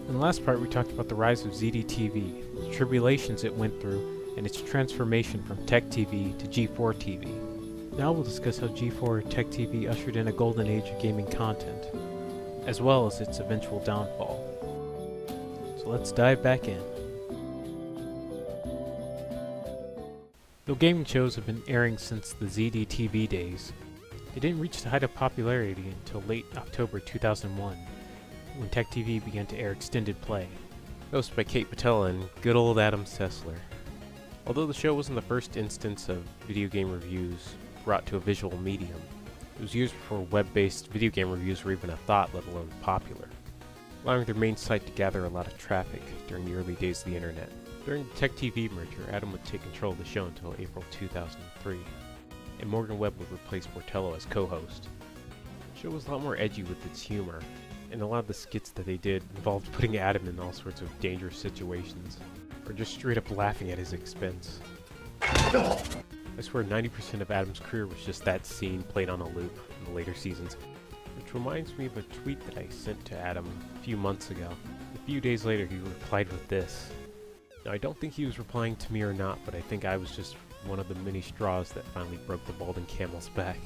In the last part, we talked about the rise of ZDTV, the tribulations it went through, and its transformation from Tech TV to G4 TV. Now we'll discuss how G4 Tech TV ushered in a golden age of gaming content, as well as its eventual downfall. So let's dive back in. Though gaming shows have been airing since the ZDTV days, they didn't reach the height of popularity until late October 2001, when Tech TV began to air Extended Play, hosted by Kate Patella and good old Adam Sessler. Although the show wasn't the first instance of video game reviews brought to a visual medium, it was years before web-based video game reviews were even a thought, let alone popular, allowing their main site to gather a lot of traffic during the early days of the internet. During the Tech TV merger, Adam would take control of the show until April 2003, and Morgan Webb would replace Portello as co-host. The show was a lot more edgy with its humor, and a lot of the skits that they did involved putting Adam in all sorts of dangerous situations, or just straight up laughing at his expense. I swear 90% of Adam's career was just that scene played on a loop in the later seasons, which reminds me of a tweet that I sent to Adam a few months ago. A few days later he replied with this. Now, I don't think he was replying to me or not, but I think I was just one of the many straws that finally broke the balding camel's back.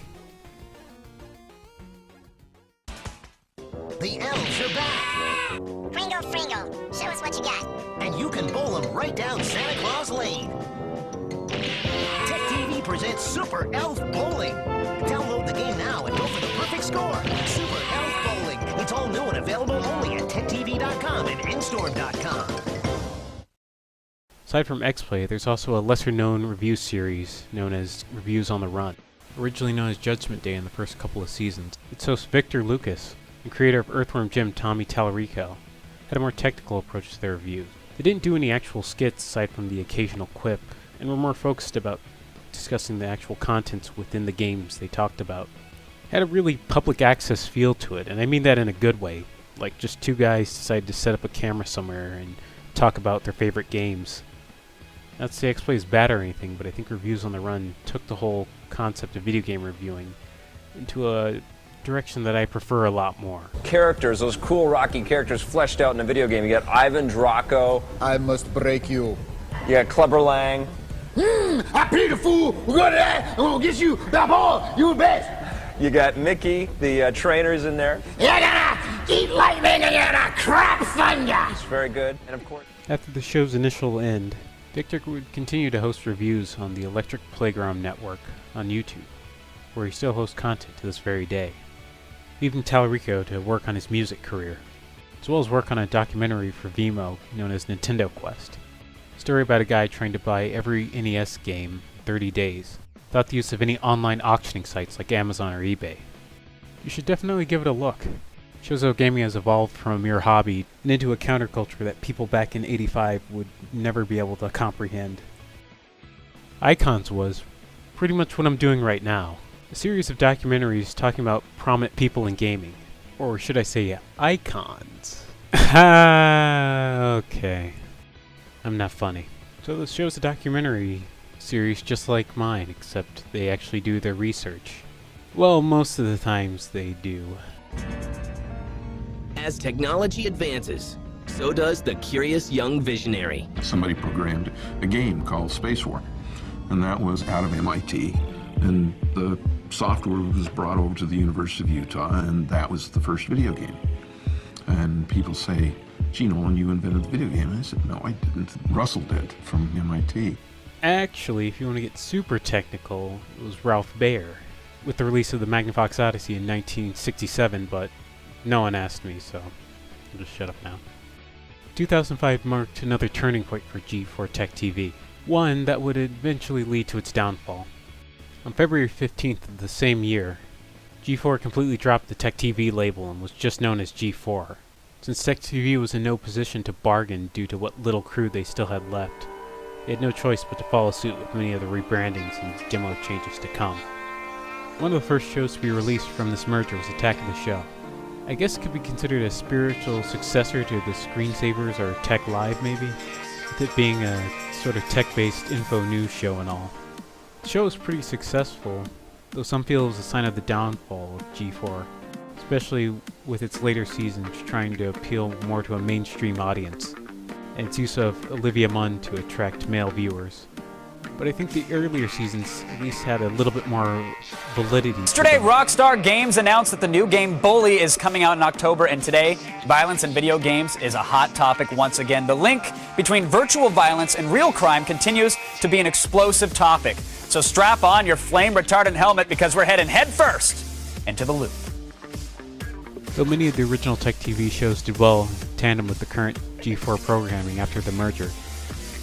The elves are back! Pringle, Fringle, show us what you got. And you can bowl them right down Santa Claus Lane. Tech TV presents Super Elf Bowling. Download the game now and go for the perfect score. Super Elf Bowling. It's all new and available only at techtv.com and nstorm.com. Aside from X-Play, there's also a lesser-known review series known as Reviews on the Run. Originally known as Judgment Day in the first couple of seasons, its host Victor Lucas and creator of Earthworm Jim Tommy Tallarico had a more technical approach to their reviews. They didn't do any actual skits aside from the occasional quip, and were more focused about discussing the actual contents within the games they talked about. It had a really public access feel to it, and I mean that in a good way, like just two guys decided to set up a camera somewhere and talk about their favorite games. Not to say X-Play is bad or anything, but I think Reviews on the Run took the whole concept of video game reviewing into a direction that I prefer a lot more. Characters, those cool rocky characters fleshed out in a video game. You got Ivan Draco. I must break you. You got Clubber Lang. I pity the fool. We're going to that. I'm going to get you. That ball. You best. You got Mickey, the trainer's in there. You're gonna eat lightning and you're gonna crap thunder. It's very good. And of course, After the show's initial end, Victor would continue to host reviews on the Electric Playground Network on YouTube, where he still hosts content to this very day, leaving Tallarico to work on his music career, as well as work on a documentary for Vimeo known as Nintendo Quest, a story about a guy trying to buy every NES game in 30 days, without the use of any online auctioning sites like Amazon or eBay. You should definitely give it a look. It shows how gaming has evolved from a mere hobby and into a counterculture that people back in '85 would never be able to comprehend. Icons was pretty much what I'm doing right now. A series of documentaries talking about prominent people in gaming. Or should I say, icons? Okay. I'm not funny. So this show's a documentary series just like mine, except they actually do their research. Well, most of the times they do. As technology advances, so does the curious young visionary. Somebody programmed a game called Space War, and that was out of MIT, and the software was brought over to the University of Utah, and that was the first video game. And people say, gee, Nolan, you invented the video game. I said, no, I didn't. Russell did from MIT. Actually, if you want to get super technical, it was Ralph Baer, with the release of the Magnavox Odyssey in 1967, but no one asked me, so I'll just shut up now. 2005 marked another turning point for G4 Tech TV, one that would eventually lead to its downfall. On February 15th of the same year, G4 completely dropped the Tech TV label and was just known as G4, since Tech TV was in no position to bargain due to what little crew they still had left. They had no choice but to follow suit with many of the rebrandings and demo changes to come. One of the first shows to be released from this merger was Attack of the Show. I guess it could be considered a spiritual successor to the Screensavers or Tech Live maybe, with it being a sort of tech-based info news show and all. The show was pretty successful, though some feel it was a sign of the downfall of G4. especially with its later seasons trying to appeal more to a mainstream audience, and its use of Olivia Munn to attract male viewers. But I think the earlier seasons at least had a little bit more validity. Yesterday, Rockstar Games announced that the new game Bully is coming out in October, and today, violence in video games is a hot topic once again. The link between virtual violence and real crime continues to be an explosive topic. So strap on your flame-retardant helmet because we're heading headfirst into the loop. Though many of the original Tech TV shows did well in tandem with the current G4 programming after the merger,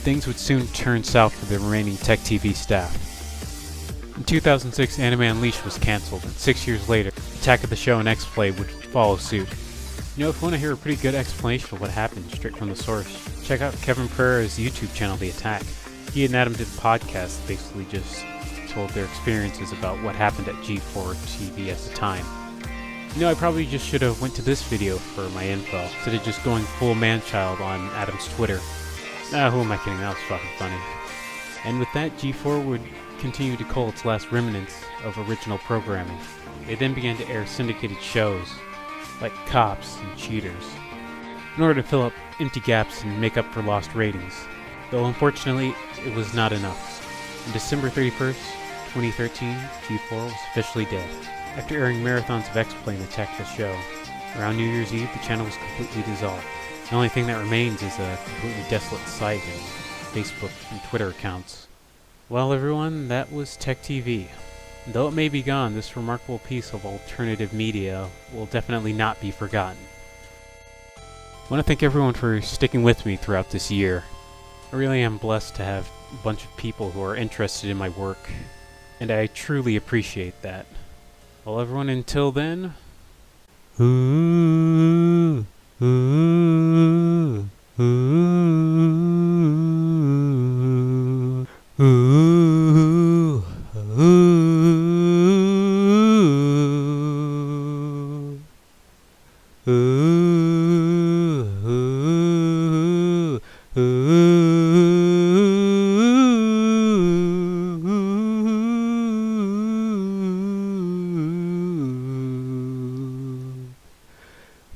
things would soon turn south for the remaining Tech TV staff. In 2006, Anime Unleashed was cancelled, and 6 years later, Attack of the Show and X-Play would follow suit. You know, if you want to hear a pretty good explanation of what happened straight from the source, check out Kevin Pereira's YouTube channel, The Attack. He and Adam did a podcast, basically just told their experiences about what happened at G4 TV at the time. You know, I probably just should have went to this video for my info, instead of just going full man-child on Adam's Twitter. Who am I kidding? That was fucking funny. And with that, G4 would continue to cull its last remnants of original programming. They then began to air syndicated shows, like Cops and Cheaters, in order to fill up empty gaps and make up for lost ratings. Though unfortunately, it was not enough. On December 31st, 2013, G4 was officially dead. After airing marathons of X-Play and Attack the Show, around New Year's Eve, the channel was completely dissolved. The only thing that remains is a completely desolate site and Facebook and Twitter accounts. Well everyone, that was Tech TV. Though it may be gone, this remarkable piece of alternative media will definitely not be forgotten. I want to thank everyone for sticking with me throughout this year. I really am blessed to have a bunch of people who are interested in my work, and I truly appreciate that. Well everyone, until then... Ooh, ooh, ooh, ooh, ooh, ooh,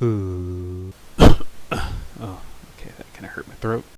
ooh. Oh, okay, that kind of hurt my throat.